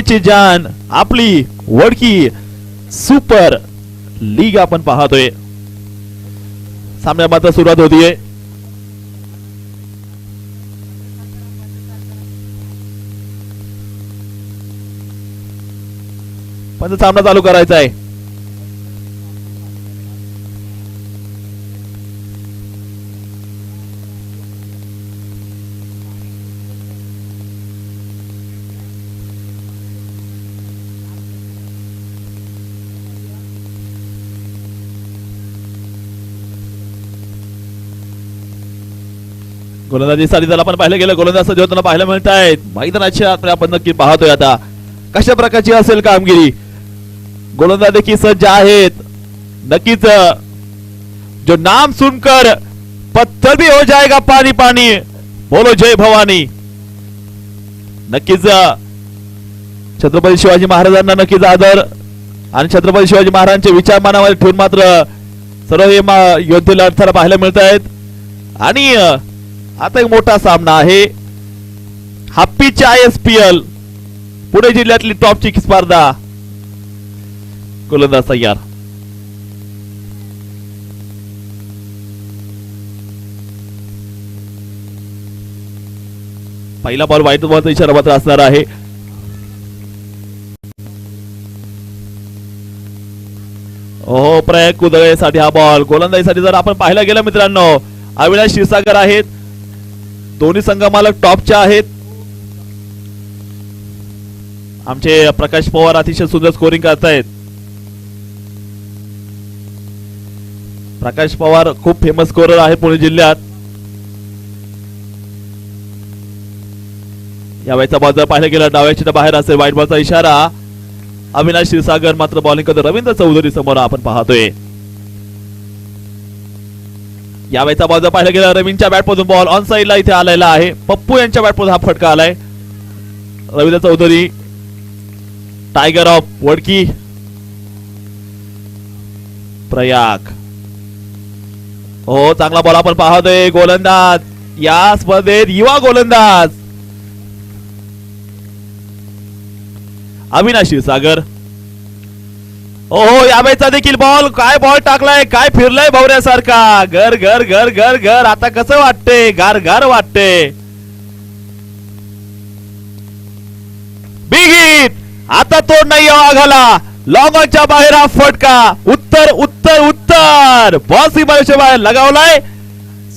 ची जान आपली Wadki super league आपण पाहतोय. सामन्या मात्र सुरुवात होतीये. पण सामना चालू करायचा आहे. गोलंदाजी सारीला आपण पाहिलं गेलं. गोलंदाज सज्ज होताना पाहायला मिळत आहेत. मैदानाची आतमध्ये आपण नक्की पाहतोय आता कशा प्रकारची असेल कामगिरी. गोलंदाज देखील सज्ज आहेत. नक्कीच जो नाम सुनकर पत्थर भी हो जाएगा पानी पानी, बोलो जय भवानी. नक्कीच छत्रपती शिवाजी महाराजांना नक्कीच आदर आणि छत्रपती शिवाजी महाराजांचे विचार मनामध्ये ठेवून मात्र सर्व हे योद्धे लढताना पाहायला मिळत आहेत. आणि आता एक मोठा सामना आहे. हप्पीची ISPL पुणे जिल्ह्यातली टॉपची स्पर्धा. गोलंदाज तयार. पहिला बॉल वाईट बॉलचा इशारा मात्र असणार आहे. हो प्रयोग कुदळेसाठी हा बॉल. गोलंदाजीसाठी जर आपण पाहायला गेलं मित्रांनो अविनाश क्षीरसागर आहेत. दोन्ही संघ मालक टॉपचे आहेत. आमचे प्रकाश पवार अतिशय सुंदर स्कोरिंग करतायत. प्रकाश पवार खूप फेमस स्कोरर आहे पुणे जिल्ह्यात. या वेळेचा बॉल जर पाहायला गेला डाव्याच्या बाहेर असेल. वाईट बॉलचा इशारा. अविनाश क्षीरसागर मात्र बॉलिंग करतो. रवींद्र चौधरी समोर आपण पाहतोय. या वेळेचा बॉल जर पाहायला गेला रवींद्रच्या बॅटमधून बॉल ऑन साइडला इथे आलेला आहे. पप्पू यांच्या बॅटमधून हा फटका आलाय. Ravindra Chaudhari tiger of Wadki Prayag. हो चांगला बॉल आपण पाहतोय. गोलंदाज या स्पर्धेत युवा गोलंदाज अविनाश क्षीरसागर. ओहो या वेळेचा देखील बॉल. काय बॉल टाकलाय. काय फिरलाय भवऱ्यासारखा. घर घर घर घर घर. आता कसं वाटते. गार गार वाटते. Big hit. आता तोड नाही आघाला. लॉंग ऑनच्या बाहेर हा फटका. उत्तर उत्तर उत्तर. बॉल सीमारेषेच्या बाहेर लगावलाय.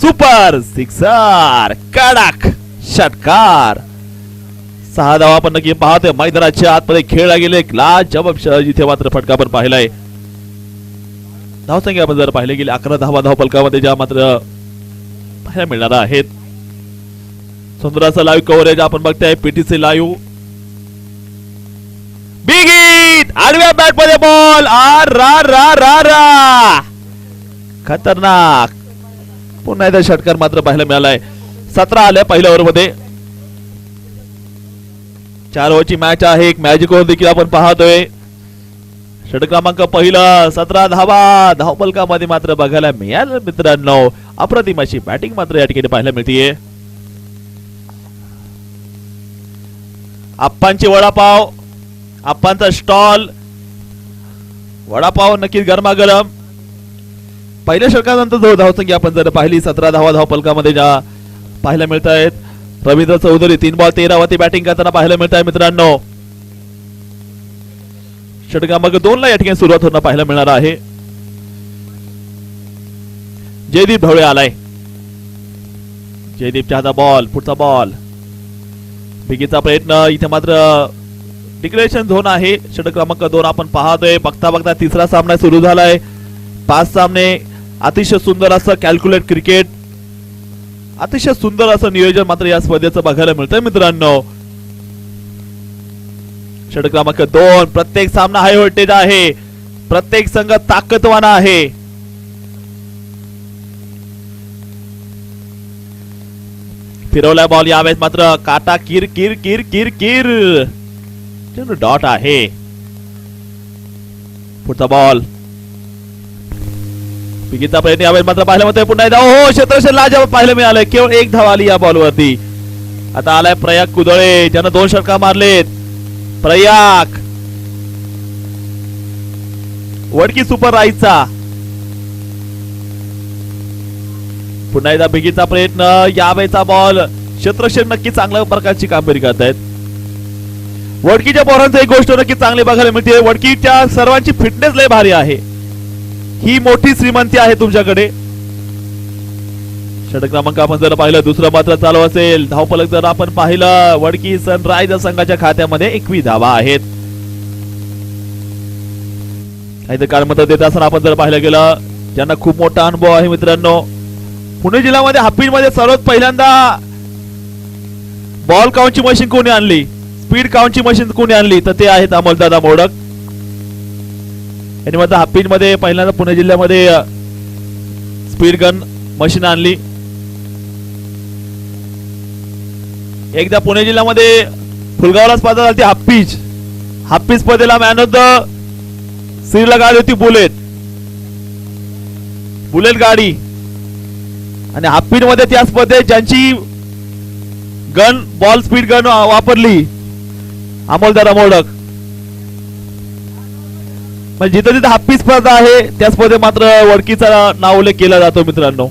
Super sixer. कडक षटकार. 6 धावा आपण नक्की पाहतोय. मैदानाच्या आतमध्ये खेळला गेले लाजवाब जिथे मात्र फटका पण पाहिलाय. धावसंख्या आपण जर पाहिले गेले 11 धावा धावपलकामध्ये ज्या मात्र पाहायला मिळणार आहेत. सुंदर असं लाईव्ह कव्हरेज आपण बघताय PTC लाईव्ह. Big hit. आडव्या बॅट मध्ये बॉल. रा रा रा रा. खतरनाक. पुन्हा एकदा षटकार मात्र पाहायला मिळालाय. 17 आल्या पहिल्या ओव्हर मध्ये. 4 ओव्हरची मॅच आहे. एक मॅजिक ओव्हर देखील आपण पाहतोय. षटक क्रमांक पहिला. 17 धावा धावपलकामध्ये मात्र बघायला मिळालं मित्रांनो. अप्रतिम अशी बॅटिंग मात्र या ठिकाणी पाहायला मिळतीये. आप्पांची वडापाव. आप्पांचा स्टॉल. वडापाव नक्कीच गरमागरम. पहिल्या षटकानंतर जो धावसंख्या आपण जर पाहिली 17 धावा धावपलकामध्ये ज्या पाहायला मिळत आहेत. रवींद्र चौधरी 3 बॉल 13 वरती बॅटिंग करताना पाहायला मिळत आहे मित्रांनो. षटक क्रमांक 2 ला या ठिकाणी सुरुवात होणं पाहायला मिळणार आहे. जयदीप ढवळे आलाय. जयदीपच्या हातात बॉल. पुढचा बॉल. बिगीचा प्रयत्न. इथे मात्र डिक्लेरेशन झोन आहे. षटक क्रमांक 2 आपण पाहतोय. बघता बघता तिसरा सामना सुरू झालाय. 5 सामने. अतिशय सुंदर असं कॅल्क्युलेट क्रिकेट. अतिशय सुंदर असं नियोजन मात्र या स्पर्धेचं बघायला मिळतंय मित्रांनो. षटक क्रमांक 2. प्रत्येक सामना हाय व्होल्टेज आहे. प्रत्येक संघ ताकदवान आहे. फिरवलाय बॉल. यावेळेस मात्र काटा किर किर किर किर किर. डॉट आहे. पुढचा बॉल. बिगीचा प्रयत्न यावेळेस मात्र पाहायला मिळतोय. पुन्हा एकदा हो क्षेत्ररक्षण लाजवाब पाहायला मिळालंय. केवळ 1 धाव आली या बॉलवरती. आता आलाय प्रयाग कुदळे ज्यानं 2 षटका मारलेत. प्रयाग वडकी सुपर राईचा पुन्हा एकदा बिगीचा प्रयत्न, यावेळेचा बॉल क्षेत्ररक्षक नक्की चांगल्या प्रकारची कामगिरी करत आहेत. वडकीच्या पोरांची एक गोष्ट नक्की चांगली बघायला मिळते, वडकीच्या सर्वांची फिटनेस लय भारी आहे. ही मोठी श्रीमंती आहे तुमच्याकडे. षटक क्रमांक आपण जर पाहिलं, दुसरं मात्र चालू असेल. धावफलक जर आपण पाहिलं, वडकी सनरायझर संघाच्या खात्यामध्ये 21 धावा आहेत. काही काळ मत देत असताना आपण जर पाहिलं गेलं, ज्यांना खूप मोठा अनुभव आहे मित्रांनो, पुणे जिल्ह्यामध्ये हापीज मध्ये सर्वात पहिल्यांदा बॉल काउंटची मशीन कोणी आणली, स्पीड काउंटची मशीन कोणी आणली, तर ते आहेत अमोलदादा मोडक. यांनी मात्र हापीज मध्ये पहिल्यांदा पुणे जिल्ह्यामध्ये स्पीड गन मशीन आणली. एकदा पुणे जिल्ह्यामध्ये फुलगावला स्पर्धा झाली, हापीज स्पर्धेला मॅन ऑफ द सिरीजला गाडी होती बुलेट गाडी. आणि हापीज मध्ये त्या स्पर्धेत ज्यांची गन बॉल स्पीड गन वापरली अमोलदादा मोडक. म्हणजे जिथं जिथं हापीज स्पर्धा आहे त्या स्पर्धेत मात्र वडकीचा नाव उल्लेख केला जातो मित्रांनो.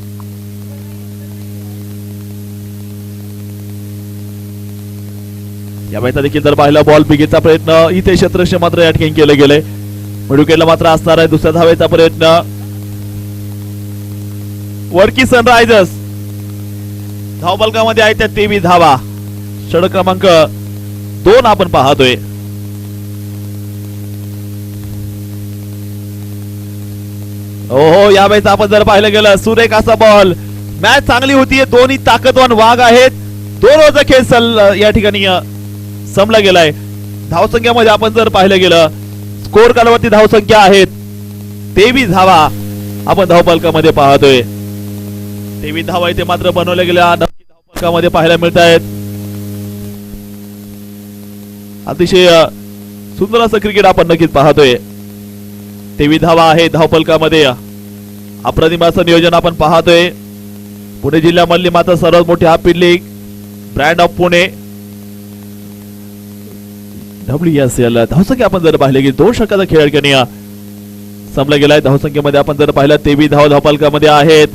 या वेळेचा देखील जर पाहिला बॉल बिगीचा प्रयत्न, इथे क्षेत्ररक्षण मात्र या ठिकाणी केलं गेलंय. मिडविकेटला मात्र असणार आहे दुसऱ्या धावेचा प्रयत्न. वडकी सनरायझर्स धावफलकामध्ये आहे त्या 23 धावा. षटक क्रमांक 2 आपण पाहतोय. हो यावेळेस आपण जर पाहिलं गेलं, सुरेख असा बॉल. मॅच चांगली होती, दोन्ही ताकदवान वाघ आहेत. 2 ओव्हरचा खेळ या ठिकाणी संपला गेलाय. धावसंख्यामध्ये आपण जर पाहिलं गेलं, स्कोर कालावरती धावसंख्या आहेत 23 धावा आपण धावफलकामध्ये पाहतोय. 23 धावा इथे मात्र बनवल्या गेल्या धावफलकामध्ये पाहायला मिळत आहेत. अतिशय सुंदर असं क्रिकेट आपण नक्कीच पाहतोय. 23 धावा आहे धावफलकामध्ये. अप्रतिम असं नियोजन आपण पाहतोय. पुणे जिल्ह्यामधली मात्र सर्वात मोठी हापीज league brand of Pune WSL धावसंख्या आपण जर पाहिले की 2 षटकाचा खेळ ठिकाणी संपला गेलाय. धावसंख्येमध्ये आपण जर पाहिलं 23 धावा धावफलकामध्ये आहेत.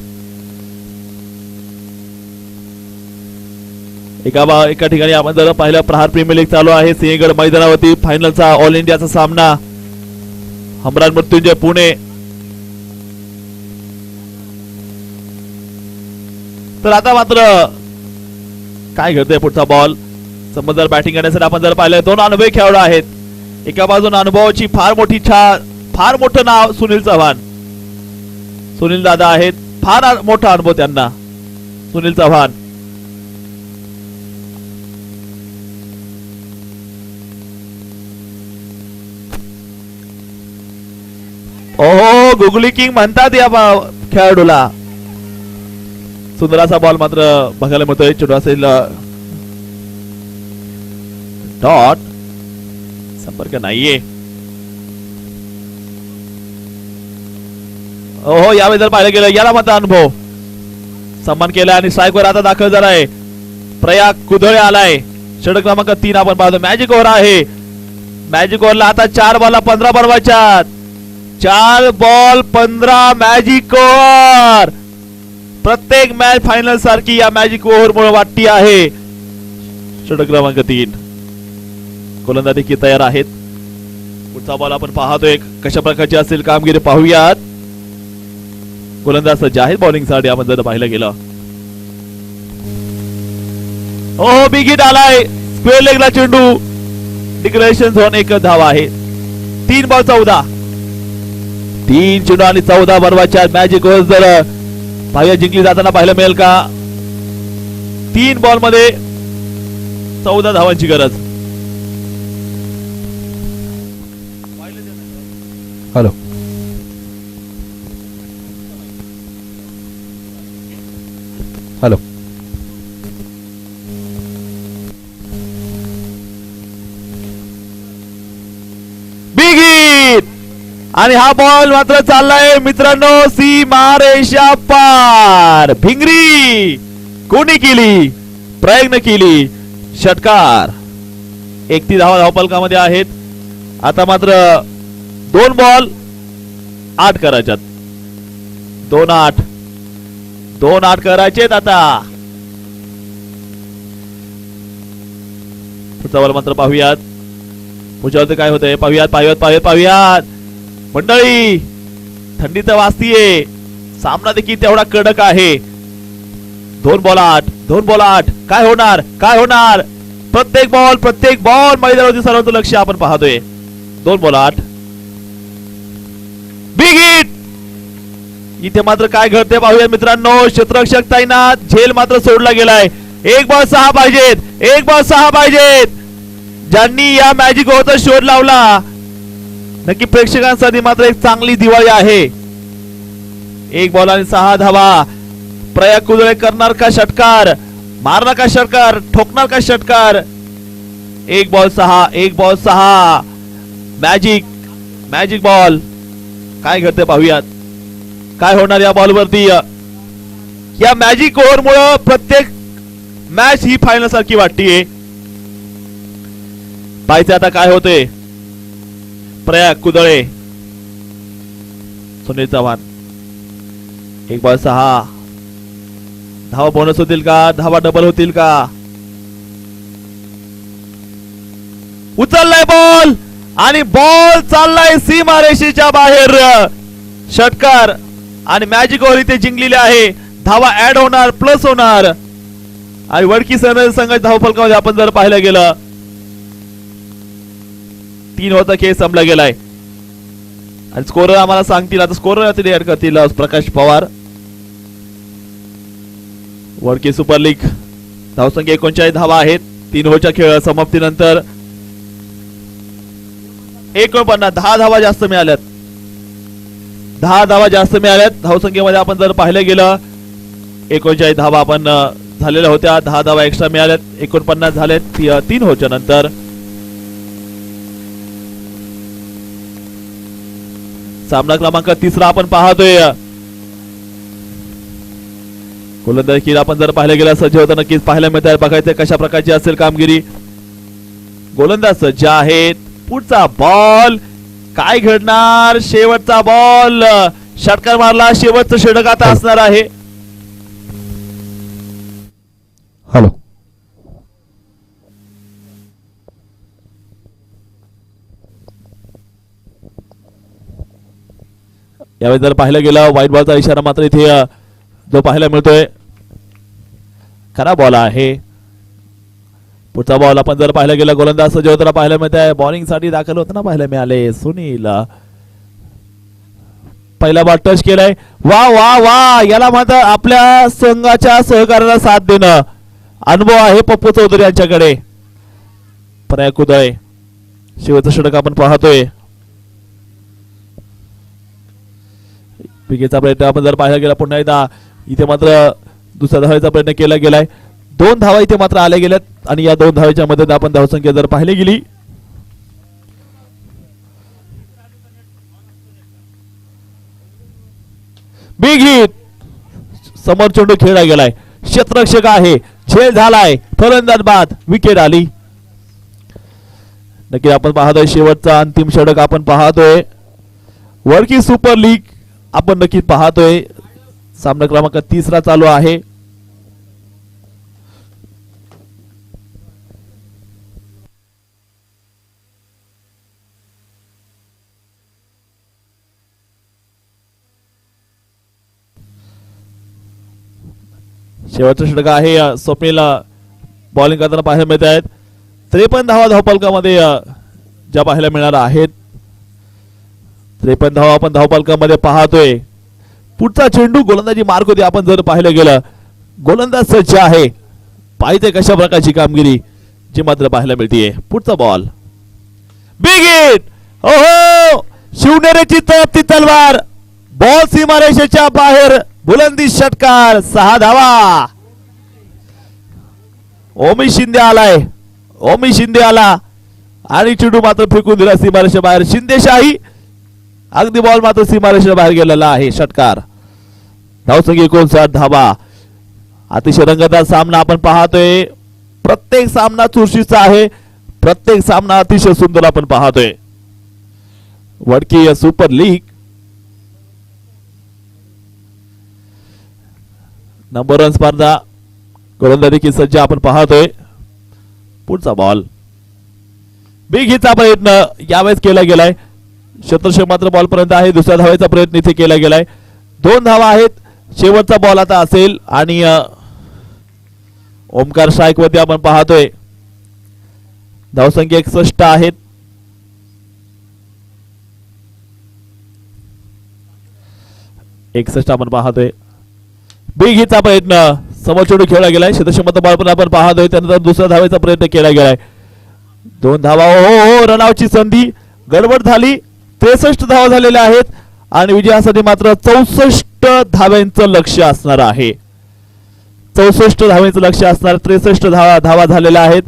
एका ठिकाणी आपण जर पाहिलं, प्रहार प्रीमियर लीग चालू आहे. सिंहगड मैदानावरती फायनलचा ऑल इंडियाचा सामना हमरान मृत्युंजय पुणे. तर आता मात्र काय घडतंय पुढचा बॉल. समोर बॅटिंग करण्यासाठी आपण जर पाहिलं, 2 अनुभवी खेळाडू आहेत. एका बाजूने अनुभवाची फार मोठं नाव सुनील चव्हाण. सुनील दादा आहेत, फार मोठा अनुभव त्यांना. सुनील चव्हाण ओहो गुगली किंग म्हणतात या खेळाडूला. सुंदर असा बॉल मात्र बघायला मिळतोय. छोटा असेल डॉट, संपर्क नाहीये. ओहो यावेळी जर पाहिलं गेलं, याला मात्र अनुभव सन्मान केलाय आणि स्ट्राईकवर आता दाखल झालाय. प्रयाग कुदळे आलाय. षटक क्रमांक 3 आपण पाहतो. मॅजिक ओव्हर आहे. मॅजिक ओव्हरला आता 4 बॉलला 15 बनवायच्यात. 4 बॉल 15 मॅजिक ओव्हर. प्रत्येक मॅच फायनल सारखी या मॅजिक ओव्हर मुळे वाटती आहे. षटक क्रमांक 3 गोलंदाज देखील तयार आहेत. पुढचा बॉल आपण पाहतोय, कशा प्रकारची असेल कामगिरी पाहूयात. गोलंदाज सज्ज आहेत बॉलिंग साठी आपण जर पाहिलं गेलं. हो बिग हिट आलाय. स्क्वेअर लेगला चेंडू. डिक्लेरेशन झोन 1 धावा आहे. 3 बॉल 14. 3 चेंडू आणि 14 बनवायच्या. मॅजिक ओव्हर जर पाहिजे जिंकली जाताना पाहायला मिळेल का. 3 बॉल मध्ये 14 धावांची गरज. हॅलो हॅलो बिग हिट आणि हा बॉल मात्र चाललाय मित्रांनो सीमारेषा पार. भिंगरी कोणी केली, प्रयत्न केली, षटकार. 31 धावा धावपलकामध्ये आहेत. आता मात्र 2 बॉल 8 करायच्यात. 2-8 2-8 करायचेत आता. पुढचा बॉल मात्र पाहूयात. पुढच्यावरती काय होतंय पाहूयात मंडळी. थंडी तर वाजतीये. सामना देखील तेवढा कडक आहे. 2 बॉल 8 काय होणार प्रत्येक बॉल मैदानावरती सर्वांचं लक्ष आपण पाहतोय. 2 बॉल 8 बिग हिट. इथे मात्र काय घडते पाहूया मित्रांनो. क्षेत्ररक्षक तैनात. झेल मात्र सोडला गेलाय. 1 बॉल 6 पाहिजेत. ज्यांनी या मॅजिक ओव्हरचा शोध लावला नक्की प्रेक्षकांसाठी मात्र एक चांगली दिवाळी आहे. 1 बॉल आणि 6 धावा. प्रयाग कुदळे करणार का षटकार, मारणार का षटकार, ठोकणार का षटकार. 1 बॉल 6 मॅजिक बॉल. काय घडते पाहूयात. काय होणार या बॉल वरती. या मॅजिक ओव्हर मुळे प्रत्येक मॅच ही फायनल सारखी वाटतीये. पाहिजे आता काय होते. प्रयाग कुदळे, सुनील चव्हाण. 1 बॉल 6 धावा बोनस होतील का, धावा डबल होतील का. उचललाय बॉल आणि बॉल चाललाय सीमारेषेच्या बाहेर. षटकार आणि मॅजिक ओव्हर इथे जिंकलेली आहे. धावा ऍड होणार, प्लस होणार. आणि वडकी संघ धाव फलकामध्ये आपण जर पाहायला गेलं 3 ओव्हरचा खेळ संपला गेलाय. आणि स्कोरर आम्हाला सांगतील. आता स्कोरर ऍड करतील प्रकाश पवार. वडकी सुपर लीग धावसंख्या 39 धावा आहेत 3 ओव्हरच्या खेळ समाप्तीनंतर. 49 10 धावा जास्त मिळाल्यात. 10 धावा जास्त मिळाल्यात. धावसंख्येमध्ये आपण जर पाहिलं गेलं 39 धावा आपण झालेल्या होत्या. 10 धावा एक्स्ट्रा मिळाल्यात. 49 झालेत 3 ओव्हरच्या नंतर. सामना क्रमांक 3 आपण पाहतोय. गोलंदाजी आपण जर पाहायला गेला सज्ज होता नक्कीच पाहायला मिळत आहे. बघायचं कशा प्रकारची असेल कामगिरी. गोलंदाज सज्ज आहेत. पुढचा बॉल काय घडणार. शेवटचा बॉल षटकार मारला. शेवटचं षटक आता असणार आहे. हॅलो. यावेळी जर पाहायला गेला व्हाईट बॉलचा इशारा मात्र इथे जो पाहायला मिळतोय खरा बॉल आहे. पुढचा बॉल आपण जर पाहायला गेला गोलंदाज सज्ज होताना पाहायला मिळत आहे. बॉलिंग साठी दाखल होताना पाहायला मिळाले सुनील. पहिला बॉल टच केलाय. वा वा वा. याला मात्र आपल्या संघाच्या सहकार्याला साथ देणं अनुभव आहे पप्पू चौधरी यांच्याकडे. प्रयाग कुदळे शेवटचं षटक आपण पाहतोय. विकेटचा प्रयत्न आपण जर पाहायला गेला पुन्हा एकदा इथे मात्र दुसऱ्या धावेचा प्रयत्न केला गेलाय. 2 धावा इथे मात्र आल्या गेल्यात आणि या 2 धावेच्या मध्ये आपण धावसंख्या जर पाहिली गेली बिग हिट. समोर चेंडू खेळला गेलाय. क्षेत्ररक्षक आहे. झेल झालाय. फलंदाज बाद. विकेट आली. नक्की आपण पाहतोय शेवटचा अंतिम षटक आपण पाहतोय. वडकी सुपर लीग आपण नक्की पाहतोय. सामना क्रमांक 3 चालू आहे. शेवटचं षटक आहे. स्वप्नील बॉलिंग करताना पाहायला मिळत आहेत. 53 धावा धावपलकामध्ये ज्या पाहायला मिळणार आहेत. 53 धावा आपण धावपलकामध्ये पाहतोय. पुढचा चेंडू गोलंदाजी मार्ग होते. आपण जर पाहिलं गेलं गोलंदाज सज्ज आहे. पाहिजे कशा प्रकारची कामगिरी जी मात्र पाहायला मिळतीये. पुढचा बॉल बिग हिट. ओहो शिवनेरीची तळपती तलवार. बॉल सीमारेषेच्या बाहेर. बुलंदी षटकार. 6 धावा. ओमी शिंदे आला आणि चेंडू मात्र फेकून दिला सीमारेषेच्या बाहेर. शिंदेशाही अगदी बॉल मात्र सीमारेषेच्या बाहेर गेलेला आहे. षटकार. धावसंख्या 59 धावा. अतिशय रंगतदार सामना आपण पाहतोय. प्रत्येक सामना चुरशीचा आहे. प्रत्येक सामना अतिशय सुंदर आपण पाहतोय. वडकी सुपर लीग नंबर 1 स्पर्धा गोलंदाजी सज्ज आपण पाहतोय. पुढचा बॉल बिग हिटचा प्रयत्न यावेळेस केला गेलाय. क्षेत्ररक्षक मात्र बॉल पर्यंत आहे. दुसऱ्या धावेचा प्रयत्न इथे केला गेलाय. 2 धावा आहेत. शेवटचा बॉल आता असेल आणि ओमकार स्ट्राईक वरती आपण पाहतोय. धावसंख्या 61 आहेत. आपण पाहतोय. बिग हिटचा प्रयत्न समोर चेंडू खेळला गेलाय. क्षेत्ररक्षक बॉल पण आपण पाहतोय. त्यानंतर दुसऱ्या धावेचा प्रयत्न केला गेलाय. 2 धावा. हो रनआउटची संधी गडबड झाली. 63 धावा झालेल्या आहेत आणि विजयासाठी मात्र 64 धाव्यांचं लक्ष असणार आहे. 64 धाव्यांचं लक्ष असणार. 63 धावा झालेल्या आहेत.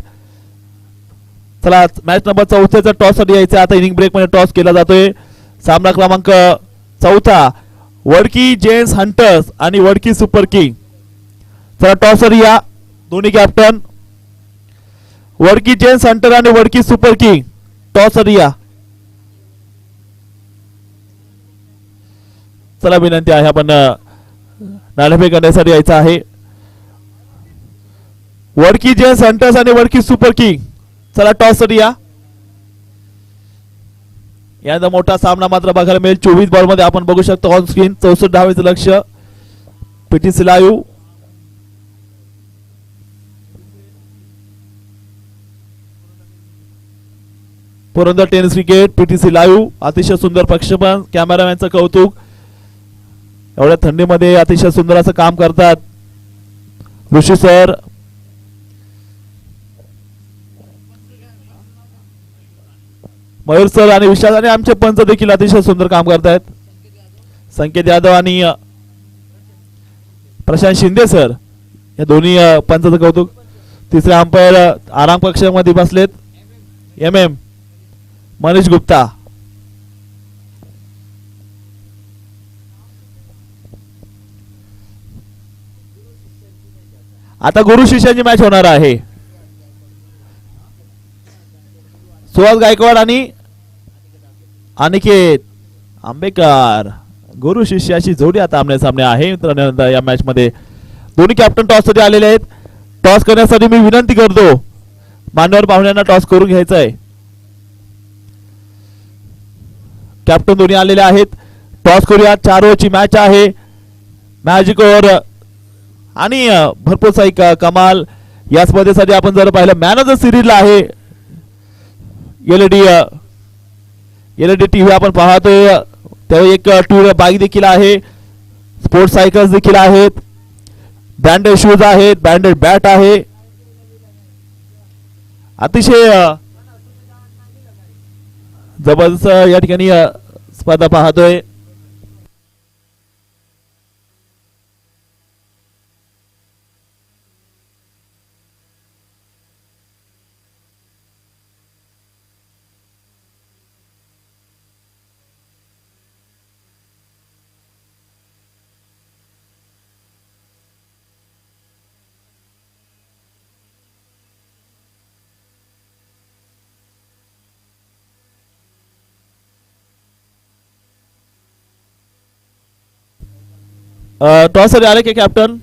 चला मॅच नंबर 4 टॉस साठी यायचं. आता इनिंग ब्रेक मध्ये टॉस केला जातोय. सामना क्रमांक 4 वडकी जेंट्स हंटर्स आणि वडकी सुपर किंग. चला टॉस साठी या दोन्ही कॅप्टन. वडकी जेंट्स हंटर आणि वडकी सुपर किंग टॉस साठी या. चला विनंती आहे आपण नाणेफेक करण्यासाठी यायचं आहे. वडकी जेंट्स हंटर्स आणि वडकी सुपर किंग चला टॉस साठी या. यानंतर मोठा सामना मात्र बघायला मिळेल. 24 बॉल मध्ये आपण बघू शकतो ऑन स्क्रीन 64 धावेचं लक्ष. PTC live Purandar tennis cricket PTC live. अतिशय सुंदर प्रक्षेपण. कॅमेरामॅनचं कौतुक. एवढ्या थंडीमध्ये अतिशय सुंदर असं काम करतात ऋषी सर. मयूर सर आणि विशाल आणि आमचे पंच देखील अतिशय सुंदर काम करतायत. संकेत यादव आणि प्रशांत शिंदे सर या दोन्ही पंचाचं कौतुक. तिसरे अंपायर आराम कक्षामध्ये बसलेत एम मनीष गुप्ता. आता गुरु शिष्याची मॅच होणार आहे. सुहास गायकवाड आणि अनिकेत आंबेकर गुरु शिष्याची जोडी आता आमने सामने आहे. मित्रांनो या मॅच मध्ये दोन्ही कॅप्टन टॉस साठी आलेले आहेत. टॉस करण्यासाठी मी विनंती करतो मान्यवर पाहुण्यांना टॉस करून घ्यायचा आहे. कॅप्टन दोन्ही आलेले आहेत. टॉस करूया. 4 ओव्हरची मॅच आहे. मॅजिक ओव्हर आणि भरपूर साई कमाल या स्पर्धेसाठी आपण जर पाहिलं मॅन ऑफ द सिरीजला आहे एलईडी टीव्ही आपण पाहतोय. त्यावेळी एक 2 व्हीलर बाईक देखील आहे. स्पोर्ट्स सायकल्स देखील आहेत. ब्रँडेड शूज आहेत. ब्रँडेड बॅट आहे. अतिशय जबरदस्त या ठिकाणी स्पर्धा पाहतोय. टॉस साठी आले की कॅप्टन.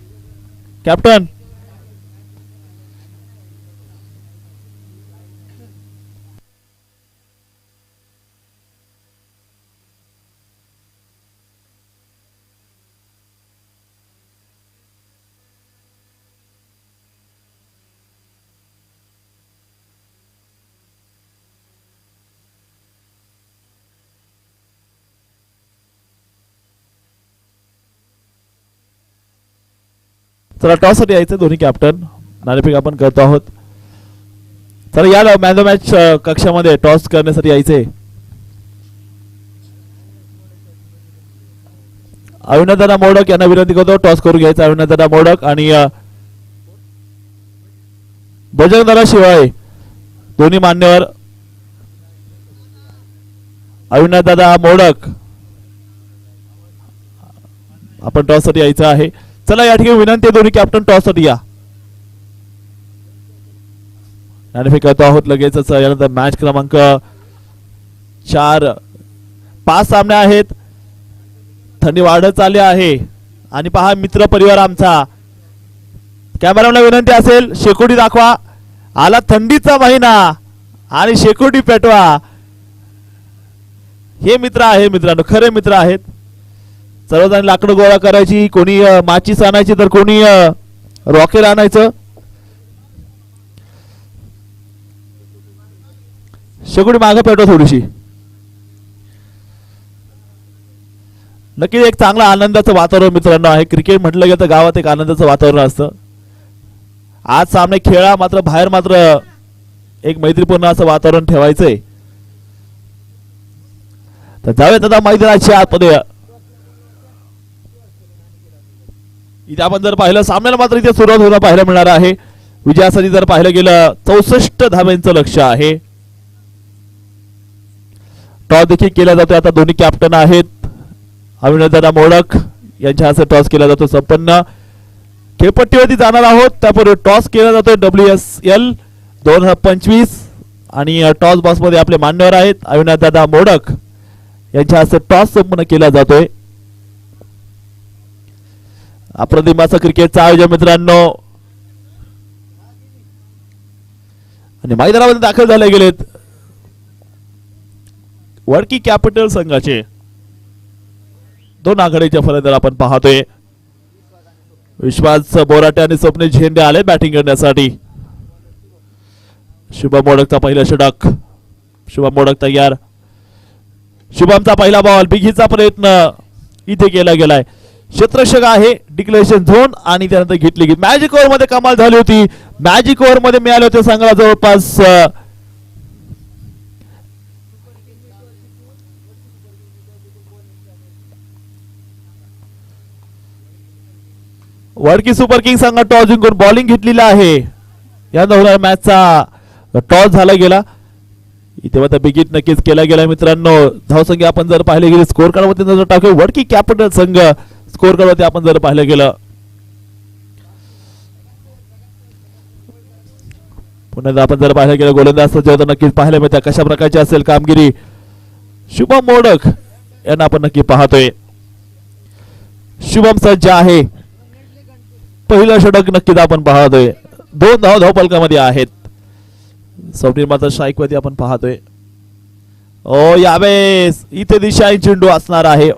चला टॉस साठी यायचं दोन्ही कॅप्टन. नाणेफेक आपण करतो आहोत. चला या मॅन द मॅच कक्षामध्ये टॉस करण्यासाठी यायचे. अविनाशदादा मोडक यांना विनंती करतो टॉस करून घ्यायचा. अविनाशदादा मोडक आणि बजरंगदादा शिवाय दोन्ही मान्यवर. अविनाशदादा मोडक आपण टॉस साठी यायचं आहे. चला या ठिकाणी विनंती दोन्ही कॅप्टन टॉस साठी या. नाणेफेक करतो आहोत लगेचच. यानंतर मॅच क्रमांक 4 5 सामने आहेत. थंडी वाढत चालली आहे आणि पहा मित्र परिवार आमचा, कॅमेरामॅनला विनंती असेल शेकोटी दाखवा. आला थंडीचा महिना आणि शेकोटी पेटवा. हे मित्र आहे मित्रांनो, खरे मित्र आहेत. सर्वजण लाकडं गोळा करायची, कोणी माचीस आणायची तर कोणी रॉकेल आणायचं. शेकोटी मागे पेटवा थोडीशी. नक्की एक चांगलं आनंदाचं वातावरण मित्रांनो आहे. क्रिकेट म्हटलं गेलं तर गावात एक आनंदाचं वातावरण असतं. आज सामने खेळा, मात्र बाहेर मात्र एक मैत्रीपूर्ण असं वातावरण ठेवायचंय. तर जाऊयात आता मैदानाच्या आतमध्ये. इथे आपण जर पाहिलं सामन्याला मात्र इथे सुरुवात होणं पाहायला मिळणार आहे. विजयासाठी जर पाहिलं गेलं 64 धाब्यांचं लक्ष आहे. टॉस देखील केला जातो. आता दोन्ही कॅप्टन आहेत. अविनाशदादा मोडक यांच्या हस्ते टॉस केला जातो. संपन्न खेळपट्टीवरती जाणार आहोत. त्यापूर्वी टॉस केला जातोय WSL 2025 आणि टॉस बॉक्स मध्ये आपले मान्यवर आहेत अविनाशदादा मोडक यांच्या हस्ते टॉस संपन्न केला जातोय. अप्रतिम असं क्रिकेटचं आयोजन मित्रांनो. आणि मैदानामध्ये दाखल झाले गेलेत वडकी कॅपिटल संघाचे 2 आघाडीच्या फलंदाज आपण पाहतोय. विश्वास बोराटे आणि स्वप्नील झेंडे आले बॅटिंग करण्यासाठी. शुभम मोडकचा पहिला षटक. शुभम मोडक तयार. शुभमचा पहिला बॉल. बिगीचा प्रयत्न इथे केला गेलाय. क्षेत्ररक्षक आहे. डिक्लेरेशन झोन आणि त्यानंतर घेतली. मॅजिक ओव्हर मध्ये कमाल झाली होती. मॅजिक ओव्हर मध्ये मिळाले होते संघाला जवळपास वडकी सुपर किंग संघ टॉस जिंकून बॉलिंग घेतलेला आहे. यानंतर होणाऱ्या मॅचचा टॉस झाला गेला. इथे आता बिगिट नक्कीच केला गेला मित्रांनो. धावसंख्या आपण जर पाहिले गेले स्कोर कार्ड वरती नजर टाकू. वडकी कॅपिटल संघ स्कोर कार्ड वरती आपण जर पाहिलं गेलं पुन्हा आपण जर पाहिलं गेलं गोलंदाज जेव्हा नक्कीच पाहायला मिळतं कशा प्रकारची असेल कामगिरी शुभम मोडक यांना आपण नक्की पाहतोय. शुभम सज्ज आहे. पहिलं षटक नक्कीच आपण पाहतोय. 2 धाव धावपलकामध्ये आहेत. स्वप्नील मात्र स्ट्राईक वरती आपण पाहतोय. ओ यावेळेस इथे दिशाही चेंडू असणार आहे.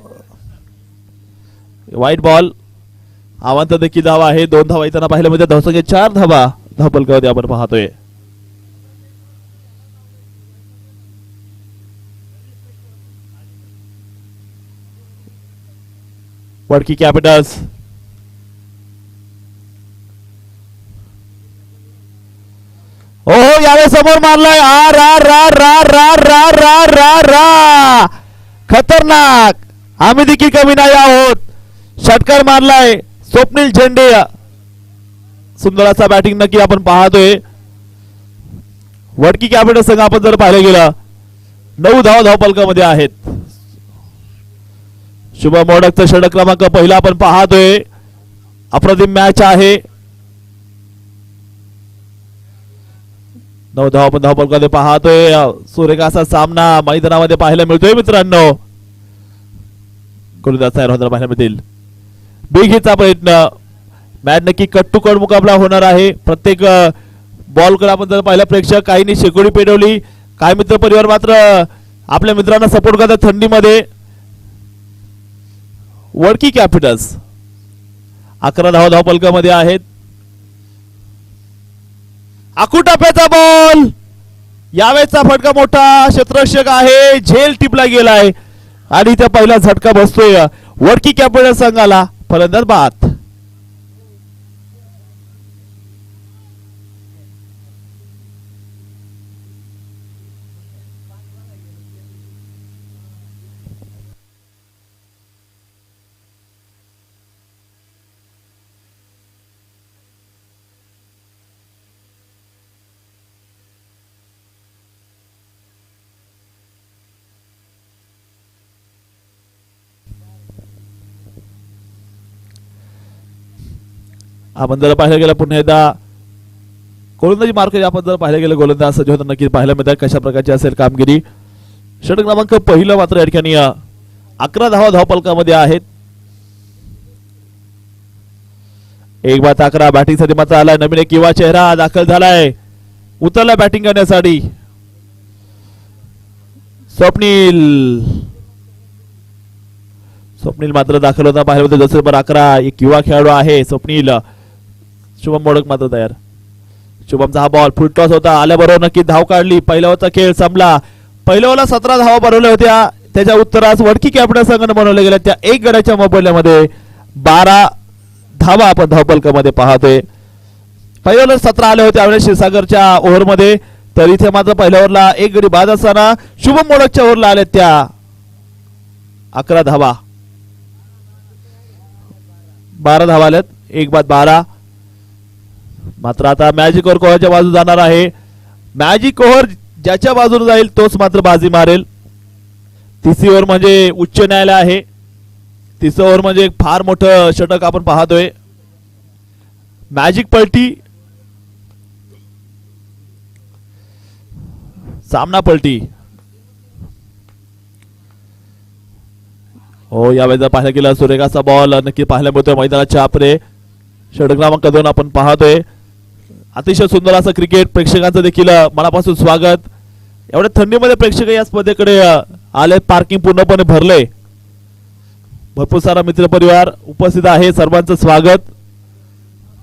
White ball. आवांत देखील धावा आहे. 2 धावा येताना पाहिलं म्हणजे धावसंख्या 4 धावा धावपलकामध्ये आपण पाहतोय. वडकी कॅपिटल्स हो यावेळेस समोर मारलाय. आर आर आर आर आर आर आर आर आर खतरनाक. आम्ही देखील कमी नाही आहोत. षटकार मारलाय स्वप्नील झेंडे. सुंदर असा बॅटिंग नक्की आपण पाहतोय. वडकी कॅपिटल संघ आपण जर पाहिलं गेलं 9 धाव धावपलकामध्ये आहेत. शुभम मोडकचा षटक क्रमांक पहिला आपण पाहतोय. अप्रतिम मॅच आहे. 9 धाव आपण धावपलकामध्ये पाहतोय. सुरेख असा सामना मैदानामध्ये पाहायला मिळतोय मित्रांनो. गोलंदाज तयार होताना पाहायला मिळतील. बिगीचा प्रयत्न. मॅच नक्की कट टू कट मुकाबला होणार आहे. प्रत्येक बॉलकडे आपण जर पाहिलं प्रेक्षक काहींनी शेकोडी पेटवली. काही मित्र परिवार मात्र आपल्या मित्रांना सपोर्ट करतात थंडीमध्ये. वडकी कॅपिटल्स 11 धाव धावपलकामध्ये आहेत. आकुटाप्याचा बॉल. यावेळेचा फटका मोठा. क्षेत्ररक्षक आहे. झेल टिपला गेलाय आणि त्या पहिला झटका बसतोय वडकी कॅपिटल संघाला. फलंदाज बाद. आपण जर पाहिलं गेलं पुन्हा एकदा गोलंदाजी मार्क आपण जर पाहायला गेलं गोलंदाज सज्ज होताना नक्की पाहायला मिळतात कशा प्रकारची असेल कामगिरी. षटक क्रमांक पहिलं मात्र या ठिकाणी 11 धावा धावपलकामध्ये आहेत. एक बाद 11 बॅटिंग साठी मात्र आलाय नवीन एक युवा चेहरा दाखल झालाय उतरला बॅटिंग करण्यासाठी स्वप्नील मात्र दाखल होता पाहिलं होतं जसं नंबर 11 एक युवा खेळाडू आहे स्वप्नील. शुभम मोडक मात्र तयार. शुभमचा हा बॉल फुल टॉस होता आल्याबरोबर नक्की धाव काढली. पहिल्या ओव्हरचा खेळ संपला. पहिल्या ओव्हरला 17 धावा बनवल्या होत्या त्याच्या उत्तरास वडकी कॅप्टन संघाने बनवल्या गेल्या त्या एक गड्याच्या मोबदल्यामध्ये 12 धावा आपण धावपलकामध्ये पाहतोय. पहिल्या ओव्हरला 17 आले होते यावेळेस क्षीरसागरच्या ओव्हरमध्ये तर इथे मात्र पहिल्या ओव्हरला एक गडी बाद असताना शुभम मोडकच्या ओव्हरला आल्या त्या 11 धावा 12 धावा आल्यात एक बाद 12. मात्र आता मॅजिक ओव्हर कोणाच्या बाजू जाणार आहे. मॅजिक ओव्हर ज्याच्या बाजूने जाईल तोच मात्र बाजी मारेल. तिसरी ओव्हर म्हणजे उच्च न्यायालय आहे. तिसरं ओव्हर म्हणजे एक फार मोठं षटक आपण पाहतोय. मॅजिक पलटी सामना पलटी. हो यावेळी जर पाहायला गेलं सुरेखाचा बॉल नक्की पाहायला मिळतोय मैदानाच्या आपरे. षटक क्रमांक 2 आपण पाहतोय. अतिशय सुंदर असं क्रिकेट प्रेक्षकांचं देखील मनापासून स्वागत. एवढ्या थंडीमध्ये प्रेक्षक या स्पर्धेकडे आले. पार्किंग पूर्णपणे भरले. भरपूर सारा मित्रपरिवार उपस्थित आहे. सर्वांचं स्वागत.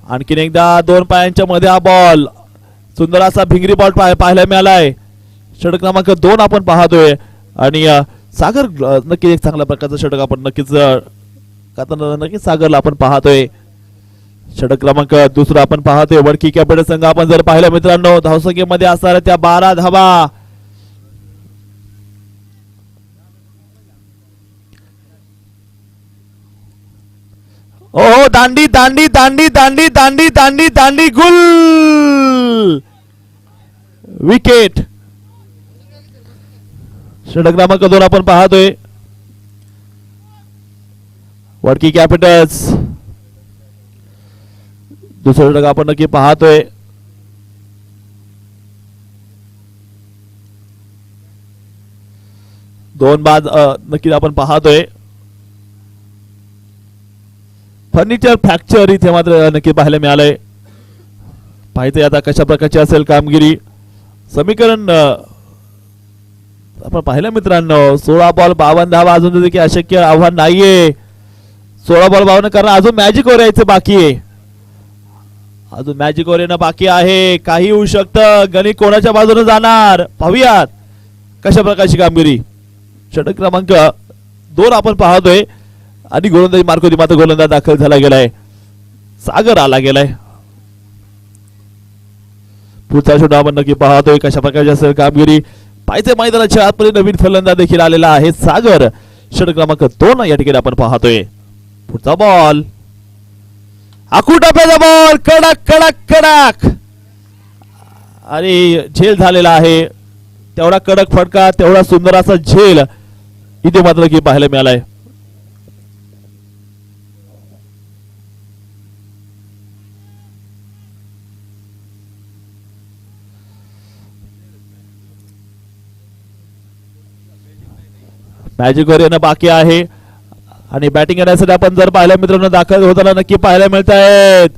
आणखीन एकदा 2 पायांच्या मध्ये हा बॉल सुंदर असा भिंगरी बॉल पाहायला मिळालाय. षटक क्रमांक 2 आपण पाहतोय आणि सागर नक्की एक चांगल्या प्रकारचं षटक आपण नक्कीच सागरला आपण पाहतोय. षटक क्रमांक 2 आपण पाहतोय. वडकी कॅपिटल संघ आपण जर पाहिलं मित्रांनो धावसंख्येमध्ये असणाऱ्या त्या 12 धावा. ओ दांडी दांडी दांडी दांडी दांडी दांडी दांडी गुल विकेट. षटक क्रमांक 2 आपण पाहतोय. वडकी कॅपिटल्स दुसरं षटक आपण नक्की पाहतोय. दोन बाद नक्की आपण पाहतोय. फर्निचर फ्रॅक्चर इथे मात्र नक्की पाहायला मिळालंय. पाहिजे आता कशा प्रकारची असेल कामगिरी. समीकरण आपण पाहिलं मित्रांनो 16 बॉल 52 धावा अजून देखील अशक्य आव्हान नाहीये. 16 बॉल 52 कारण अजून मॅजिक ओव्हर यायचं बाकी आहे. अजून मॅजिक ओव्हर येणं बाकी आहे. काही होऊ शकतं. गणित कोणाच्या बाजूने जाणार पाहूयात कशा प्रकारची कामगिरी. षटक क्रमांक 2 आपण पाहतोय आणि गोलंदाजी मार्कोती मात्र गोलंदाज दाखल झाला गेलाय. सागर आला गेलाय. पुढचा षटक आपण नक्की पाहतोय कशा प्रकारची असेल कामगिरी. पाहिजे मैदानाच्या आतमध्ये नवीन फलंदाज देखील आलेला आहे सागर. षटक क्रमांक 2 या ठिकाणी आपण पाहतोय. पुढचा बॉल आकुटाप्याचा बॉल कडक कडक कडक आणि झेल झालेला आहे. तेवढा कडक फटका तेवढा सुंदर असा झेल इथे मात्र की पाहायला मिळालाय. मॅजिक ओव्हर येणं बाकी आहे आणि बॅटिंग करण्यासाठी आपण जर पाहिलं मित्रांनो दाखल होताना नक्की पाहायला मिळत आहेत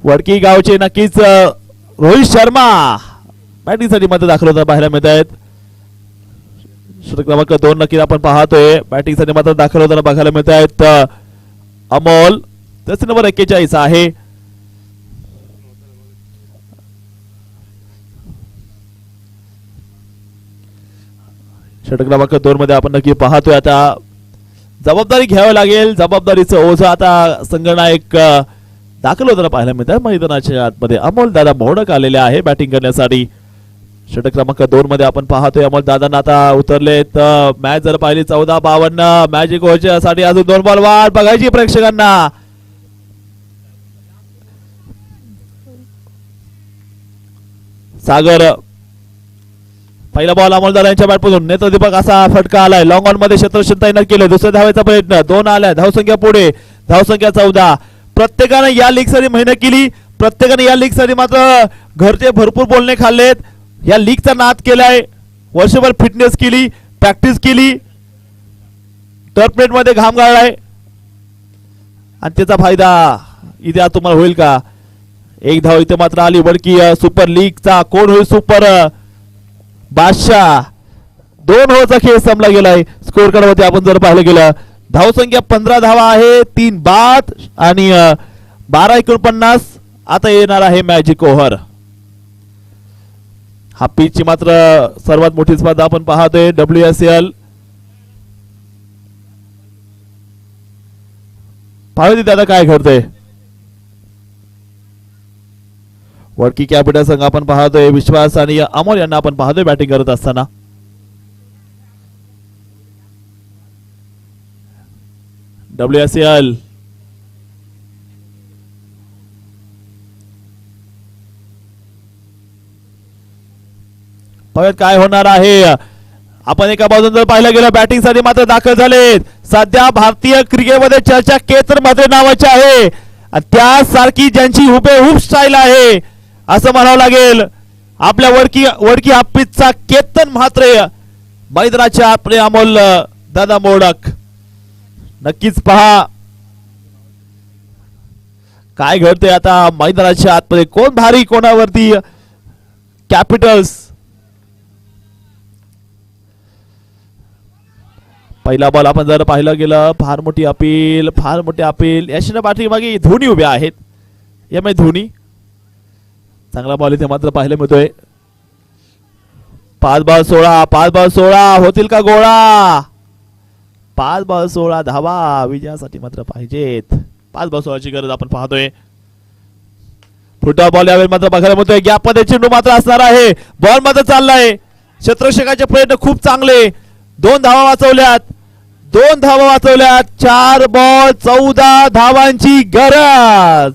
वडकी गावचे नक्कीच रोहित शर्मा बॅटिंग साठी मध्ये दाखल होताना पाहायला मिळत आहेत. षटक क्रमांक 2 नक्की आपण पाहतोय. बॅटिंग साठी मात्र दाखल होताना बघायला मिळत आहेत अमोल. त्याचे नंबर 41 आहे. षटक क्रमांक 2 मध्ये आपण नक्की पाहतोय. आता जबाबदारी घ्यावी लागेल. जबाबदारीचं ओझं आता संघनायक दाखल होताना पाहायला मिळतं. मैदानाच्या आतमध्ये अमोल दादा मोडक आलेले आहे बॅटिंग करण्यासाठी. षटक क्रमांक 2 मध्ये आपण पाहतोय अमोल दादांना आता उतरलेत. मॅच जर पाहिली 14-52 मॅजिक ओव्हरच्या साठी अजून 2 बॉल वाट बघायची प्रेक्षकांना. सागर पहिला बॉल अमोलदार यांच्या बॅटमधून नेत्रदीपक असा फटका आलाय. लॉंग ऑन मध्ये क्षेत्ररक्षण तैनात केले. दुसऱ्या धावेचा प्रयत्न 2 आल्या. धावसंख्या पुढे. धावसंख्या 14. प्रत्येकाने या लीग साठी मेहनत केली प्रत्येकाने या लीग साठी मात्र घरचे भरपूर बोलणे खाल्लेत. या लीगचा नाद केलाय, वर्षभर फिटनेस केली, प्रॅक्टिस केली, टर्फनेट मध्ये घाम गाळलाय आणि त्याचा फायदा इथे आज तुम्हाला होईल का? एक धाव इथे मात्र आली वडकी सुपर लीगचा. कोण होईल सुपर बादशाह? 2 ओव्हरचा खेळ संपला गेलाय. स्कोर कार्ड मध्ये आपण जर पाहिलं गेलं धावसंख्या 15 धावा आहे, 3 बाद आणि 12-49. आता येणार आहे मॅजिक ओव्हर. हा पिचची मात्र सर्वात मोठी स्पर्धा आपण पाहतोय WSL. पाहू तिथे आता काय घडतंय. वडकी कॅपिटल संघ आपण पाहतोय, विश्वास आणि अमोल यांना आपण पाहतोय बॅटिंग करत असताना. WSL पाहूयात काय होणार आहे. आपण एका बाजून जर पाहिलं गेलं बॅटिंग साठी मात्र दाखल झालेत. सध्या भारतीय क्रिकेटमध्ये चर्चा केतन म्हात्रे नावाची आहे. त्यासारखी ज्यांची हुबेहूब स्टाईल आहे असं म्हणावं लागेल. आपल्या वडकी हापीसचा केतन म्हात्रे मैदानाच्या आपले अमोल दादा मोडक. नक्कीच पहा काय घडते आता मैदानाच्या आतमध्ये. कोण भारी कोणावरती? कॅपिटल्स. पहिला बॉल आपण जर पाहिलं गेलं फार मोठी अपील, फार मोठी अपील. यशना पाठीमागे धोनी उभे आहेत. M S Dhoni. चांगला बॉल इथे मात्र पाहायला मिळतोय. 5 बॉल 16, 5 बॉल 16 होतील का गोळा? 5 बॉल 16 धावा विजयासाठी मात्र पाहिजेत. 5 बॉल 16 ची गरज आपण पाहतोय. फुटबॉल बॉल यावेळी मात्र बघायला मिळतोय. गॅप मध्ये चेंडू मात्र असणार आहे. बॉल मात्र चाललाय. क्षेत्ररक्षकाचे प्रयत्न खूप चांगले. 2 धावा वाचवल्यात. 2 धावा वाचवल्यात. 4 बॉल 14 धावांची गरज.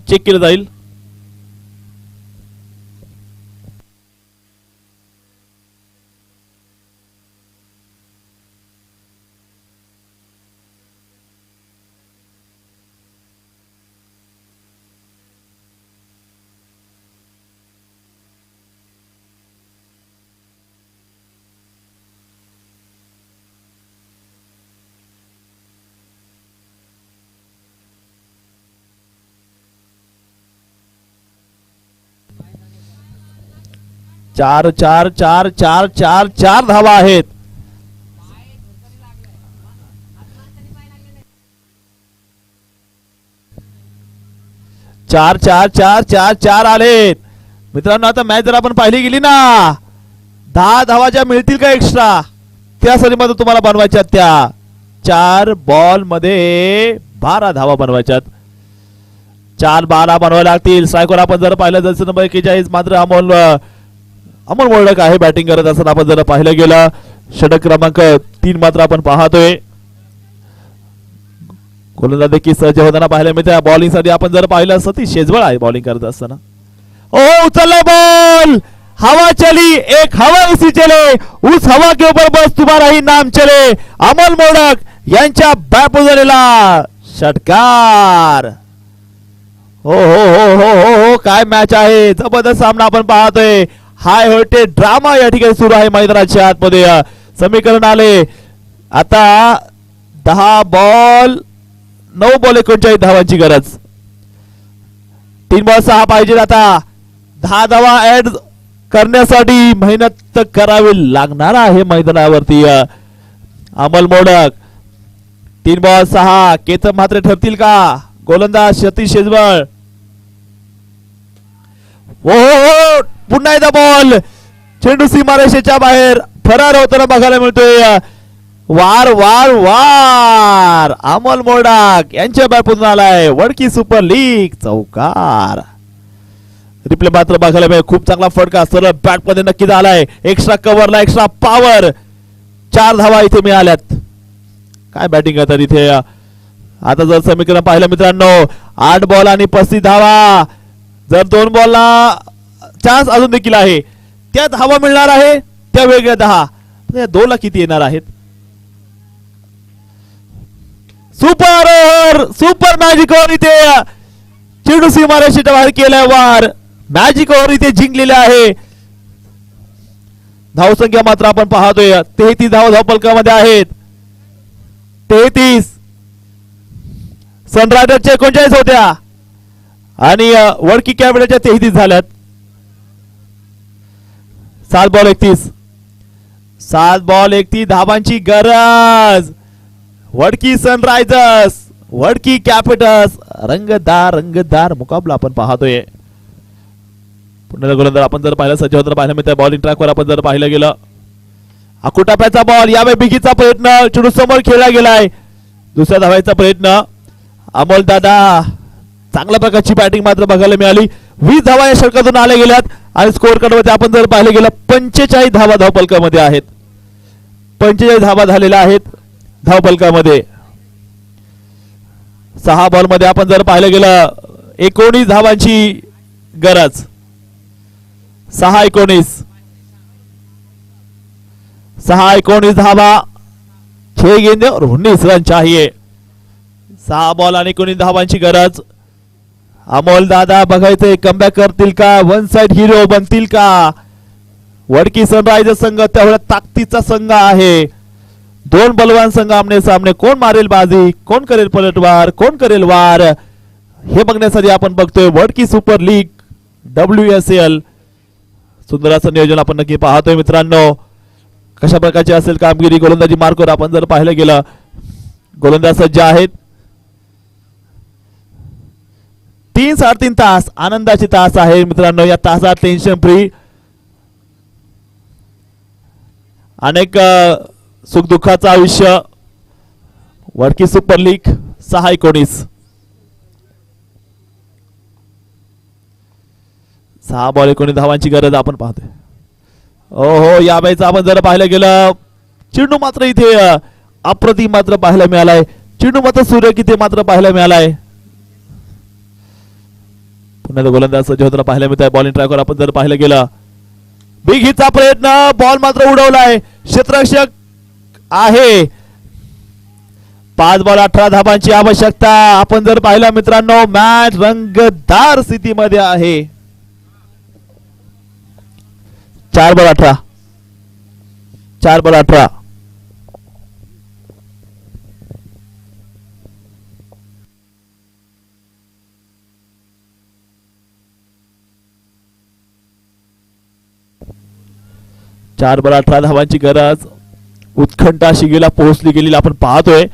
चेक केलं जाईल. चार चार चार चार चार चार धावा आहेत. चार चार चार चार चार आलेत मित्रांनो. आता मॅच जर आपण पाहिली गेली ना 10 धावा ज्या मिळतील का एक्स्ट्रा त्यासाठी मात्र तुम्हाला बनवायच्या. त्या 4 बॉल मध्ये 12 धावा बनवायच्यात. 4-12 बनवायला लागतील. स्ट्रायकर आपण जर पाहिलं जसं नंबर 41 मात्र अमोल मोडक आहे बॅटिंग करत असताना. आपण जर पाहिलं गेलं षटक क्रमांक 3 मात्र आपण पाहतोय. गोलंदाज देखील सज्ज होताना पाहायला मिळते. बॉलिंग साठी आपण जर पाहिलं सतीश शेजवळ आहे बॉलिंग करत असताना. ओ उचलला बॉल. हवा चली एक हवा उसी चले. उस हवा के ऊपर बस तुम्हारा ही नाम चले. अमोल मोडक यांच्या बॅट झालेला षटकार. हो हो हो हो हो हो काय मॅच आहे. जबरदस्त सामना आपण पाहतोय. हाय व्होल्टेज ड्रामा या ठिकाणी सुरू आहे मैदानाच्या आतमध्ये. समीकरण आले आता 10 बॉल 9 बॉल 39 धावांची गरज. 3 बॉल 6 पाहिजे. आता 10 धावा ऍड करण्यासाठी मेहनत करावी लागणार आहे मैदानावरती. अमोल मोडक 3 बॉल 6 केतन म्हात्रे ठरतील का? गोलंदाज सतीश शेजवळ. ओ पुन्हा एकदा बॉल. चेंडू सीमारेषेच्या बाहेर फरार होताना बघायला मिळतोय. वार वार वार अमोल मोडक यांच्या बॅटमधून आलाय वडकी सुपर लीग चौकार. रिप्ले मात्र बघायला मिळेल. खूप चांगला फटका सरळ बॅट मध्ये नक्कीच आलाय. Extra कव्हरला extra power. 4 धावा इथे मिळाल्यात. काय बॅटिंग करतात इथे. आता जर समीकरण पाहिलं मित्रांनो 8 बॉल आणि 35 धावा. जर 2 बॉलला चान्स अजून देखील आहे त्या धावा मिळणार आहे त्या वेगळ्या 10. 2 ला किती येणार आहेत? सुपर मॅजिक ओव्हर इथे चेंडू सीमारेषेच्या बाहेर केलाय वार. मॅजिक ओव्हर इथे जिंकलेले आहे. धावसंख्या मात्र आपण पाहतोय 33 धावपलकामध्ये आहेत. 33 सनरायझर्सच्या 39 होत्या आणि वडकी कॅपिटलच्या 33 झाल्यात. 7 बॉल 31 धावांची गरज. वडकी सनरायझर्स वडकी कॅपिटल्स रंगदार मुकाबला आपण पाहतोय. पुन्हा गोलंदाज आपण जर पाहिलं सज्ज होताना पाहायला मिळतंय. बॉलिंग ट्रॅकवर आपण जर पाहिलं गेलं आकुटाप्याचा बॉल यावेळी बिगीचा प्रयत्न चेंडू समोर खेळला गेलाय. दुसऱ्या धावायचा प्रयत्न अमोल दादा चांगल्या प्रकारची बॅटिंग मात्र बघायला मिळाली. 20 धावा या षटकातून आल्या गेल्यात आणि स्कोअर कार्ड मध्ये आपण जर पाहिलं गेलं 45 धावा धावपलकामध्ये आहेत. 45 धावा झालेल्या आहेत धावपलकामध्ये. 6 बॉल मध्ये आपण जर पाहिलं गेलं 19 धावांची गरज. 6-19 धावा 6 गेंदे और 19 रन चाहिए. 6 बॉल आणि 19 धावांची गरज. अमोल दादा बघायचंय कमबॅक करतील का, वन साइड हिरो बनतील का. वडकी सनरायझर्स संघ तेवढा ताकदीचा संघ आहे. 2 बलवान संघ आमने सामने. कोण मारेल बाजी, कोण करेल पलटवार, कोण करेल वार हे बघण्यासाठी आपण बघतोय वडकी सुपर लीग WSL. सुंदर असं नियोजन आपण नक्की पाहतोय मित्रांनो. कशा प्रकारची असेल कामगिरी गोलंदाजी मार्कवर आपण जर पाहिलं गेलं गोलंदाज सज्ज आहेत. 3-3.5 तास आनंदाचे तास आहे मित्रांनो. या तासात टेन्शन फ्री अनेक सुखदुःखाचं आयुष्य. Wadki super league 6-19. 6 बॉल 19 धावांची गरज आपण पाहतोय. हो या वेळेचं आपण जर पाहिलं गेलं चेंडू मात्र इथे अप्रतिम मात्र पाहायला मिळालाय. चेंडू मात्र सूर्य किती मात्र पाहायला मिळालाय. पुन्हा गोलंदाज सज्ज होताना पाहायला मिळत आहे. बॉलिंग ट्रॅकवर आपण जर पाहिलं गेलं बिग हिटचा प्रयत्न बॉल मात्र उडवलाय. क्षेत्ररक्षक आहे. 5 बॉल 18 धावांची आवश्यकता. आपण जर पाहिलं मित्रांनो मॅच रंगतदार स्थितीमध्ये आहे. 4 बॉल 18. 4 बॉल 18. चार बॉल 18 धावांची गरज. उत्कंठा शिगेला पोहोचली गेलेली आपण पाहतोय.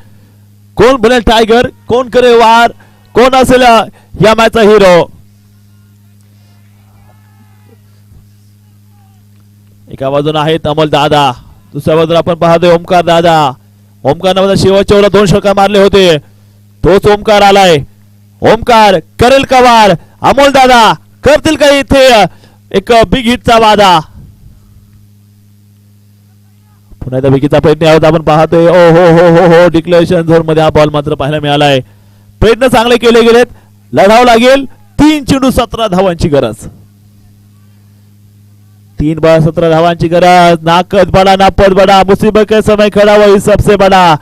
कोण बनेल टायगर, कोण करे वार, कोण असेल या मॅचचा हिरो. एका बाजूला आहेत अमोल दादा, दुसऱ्या बाजूला आपण पाहतोय ओमकार दादा. ओमकारने शेवटच्या ओव्हरला 2 षटकार मारले होते. तोच ओमकार आलाय. ओमकार करेल का वार, अमोल दादा करतील का इथे एक बिग हिटचा वादा. पुन्हा एकदा विकेटचा प्रयत्न यावत आपण पाहतोय. ओ हो हो हो हो डिक्लेरेशन झोन मध्ये हा बॉल मात्र पाहायला मिळालाय. प्रयत्न चांगले केले गेलेत. लढाव लागेल. 3 चेंडू 17 धावांची गरज. 3 बॉल 17 धावांची गरज. ना कद बड़ा ना पद बड़ा, मुसीबत के समय खड़ा वही सबसे बड़ा.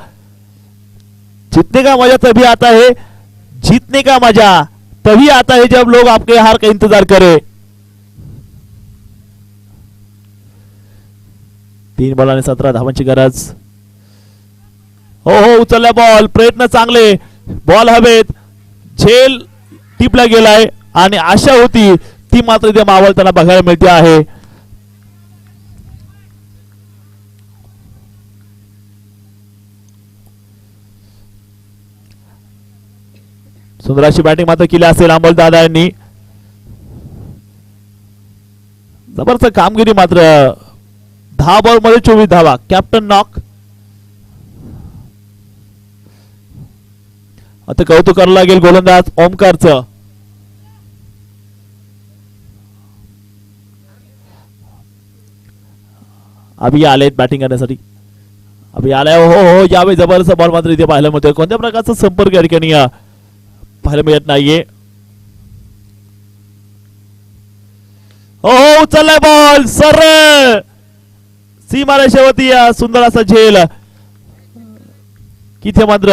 जीतने का मजा तभी आता है, जीतने का मजा तभी आता है जब लोग आपके हार का इंतजार करे. 3 बॉल आणि 17 धावांची गरज. हो हो उचलला बॉल. प्रयत्न चांगले. बॉल हवेत. झेल टिपला गेलाय आणि आशा होती ती मात्र इथे मावळताना बघायला मिळते आहे. सुंदर अशी बॅटिंग मात्र केली असेल अमोल दादा यांनी. जबरदस्त कामगिरी मात्र. 10 बॉल मध्ये 24 धावा. Captain knock. आता कौतुक करायला लागेल गोलंदाज ओमकारचं. अभि आलेत बॅटिंग करण्यासाठी. अभि आलाय. हो हो यावेळी जबरदस्त बॉल मात्र इथे पाहायला मिळतोय. कोणत्या प्रकारचा संपर्क या ठिकाणी पाहायला मिळत नाहीये. हो हो उचललाय बॉल सरळ सीमारेषेवरती. सुंदर असा झेल. किथे मात्र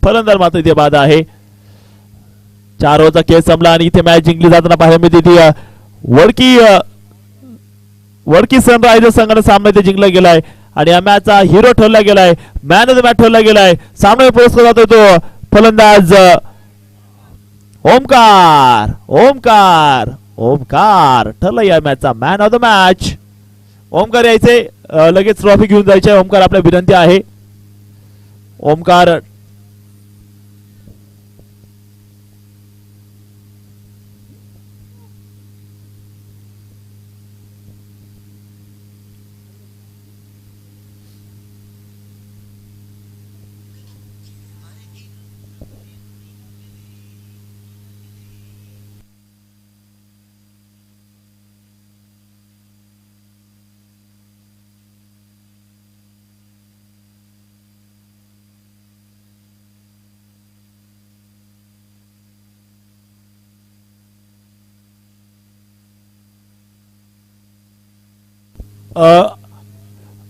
फलंदाज मात्र इथे बाद आहे. 4 ओव्हरचा खेळ संपला आणि इथे मॅच जिंकली जाताना पाहायला मिळते ती वडकी सनरायझर्स संघाचा सामना इथे जिंकला गेलाय आणि या मॅचचा हिरो ठरला गेलाय, मॅन ऑफ द मॅच ठरला गेलाय. सामना पुरस्कार जातोय तो फलंदाज ओमकार ठरला या मॅचचा man of the match. Omkar यायचे, लगेच ट्रॉफी घेऊन जायचे. ओमकार आपल्या विनंती आहे. ओमकार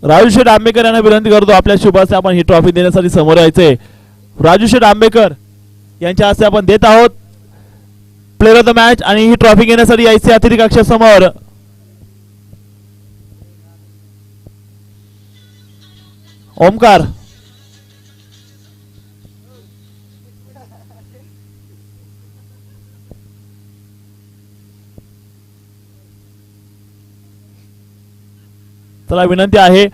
राजूशेठ आंबेकर यांना विनंती करतो आपल्या शुभ हस्ते आपण ही ट्रॉफी देण्यासाठी समोर यायचे. राजूशेठ आंबेकर यांच्या हस्ते आपण देत आहोत प्लेअर ऑफ द मॅच आणि ही ट्रॉफी घेण्यासाठी यायचे अतिथी कक्षासमोर. ओमकार चला विनंती आहे.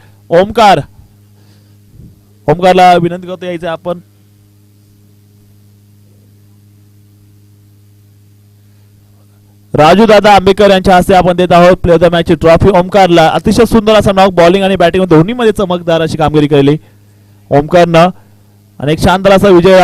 ओमकारला विनंती करतो यायचं आपण. राजू दादा आंबेकर यांच्या हस्ते आपण देत आहोत प्लेअर ऑफ द मॅचची ट्रॉफी. ओमकारला अतिशय सुंदर असा नॉक बॉलिंग आणि बॅटिंग दोन्ही मध्ये चमकदार अशी कामगिरी केली ओमकारनं आणि एक शानदार असा विजय